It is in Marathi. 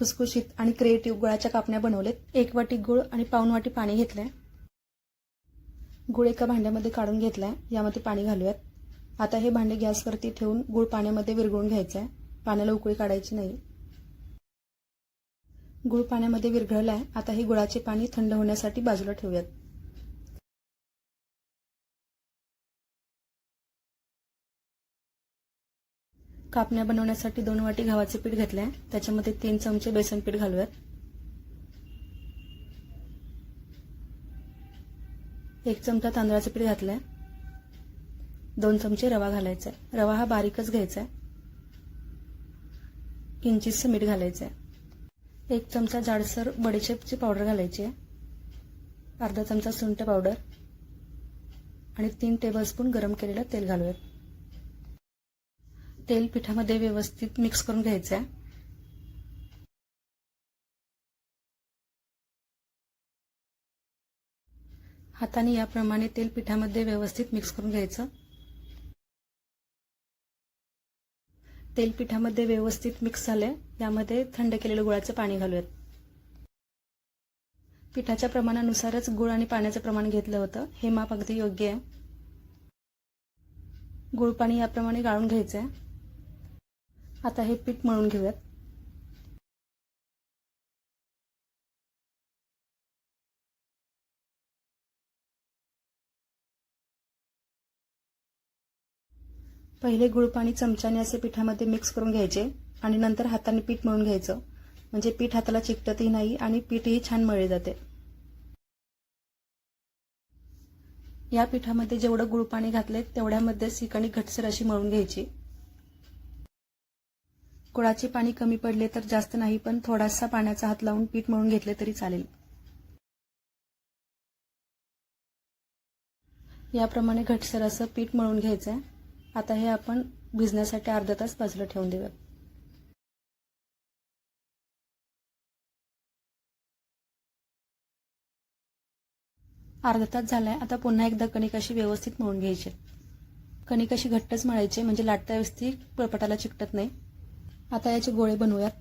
खुसखुशीत आणि क्रिएटिव्ह गुळाच्या कापण्या बनवलेत. 1 वाटी गुळ आणि पाऊण वाटी पाणी घेतलंय. गुळ एका भांड्यामध्ये काढून घेतलाय. यामध्ये पाणी घालूयात. आता हे भांडे गॅसवरती ठेवून गुळ पाण्यामध्ये विरघळून घ्यायचं आहे. पाण्याला उकळी काढायची नाही. गुळ पाण्यामध्ये विरघळलाय. आता हे गुळाचे पाणी थंड होण्यासाठी बाजूला ठेवूयात. कापण्या बनवण्यासाठी 2 वाटी गव्हाचे पीठ घेतले. त्याच्यामध्ये 3 चमचे बेसन पीठ घालूयात. 1 चमचा तांदळाचे पीठ घातलंय. 2 चमचे रवा घालायचा आहे. रवा हा बारीकच घ्यायचा आहे. किंचितसं मीठ घालायचं आहे. 1 चमचा जाडसर बडीशेपची पावडर घालायची आहे. अर्धा चमचा सुंठ पावडर आणि 3 टेबलस्पून गरम केलेलं तेल घालूयात. तेल पिठामध्ये व्यवस्थित मिक्स करून घ्यायचं आहे. हाताने याप्रमाणे तेल पिठामध्ये व्यवस्थित मिक्स करून घ्यायचं. तेल पिठामध्ये व्यवस्थित मिक्स झाले. यामध्ये थंड केलेलं गुळाचं पाणी घालूयात. पिठाच्या प्रमाणानुसारच गुळ आणि पाण्याचं प्रमाण घेतलं होतं. हे माप अगदी योग्य आहे. गुळ पाणी याप्रमाणे गाळून घ्यायचं आहे. आता हे पीठ मळून घेऊयात. पहिले गुळ पाणी चमच्याने असे पिठामध्ये मिक्स करून घ्यायचे आणि नंतर हाताने पीठ मळून घ्यायचं. म्हणजे पीठ हाताला चिकटतही नाही आणि पीठही छान मळले जाते. या पिठामध्ये जेवढं गुळ पाणी घातले तेवढ्यामध्येच ही कणिक घटसर अशी मळून घ्यायची. गुळाचे पाणी कमी पडले तर जास्त नाही, पण थोडासा पाण्याचा हात लावून पीठ मळून घेतले तरी चालेल. याप्रमाणे घटसर असं पीठ मळून घ्यायचं आहे. आता हे आपण भिजण्यासाठी अर्धा तास बाजूला ठेवून देऊयात. अर्धा तास झालाय. आता पुन्हा एकदा कणिक अशी व्यवस्थित मळून घ्यायची. कणिक अशी घट्टच मळायची म्हणजे लाटता व्यवस्थित पळपटाला चिकटत नाही. आता याचे गोळे बनवूयात.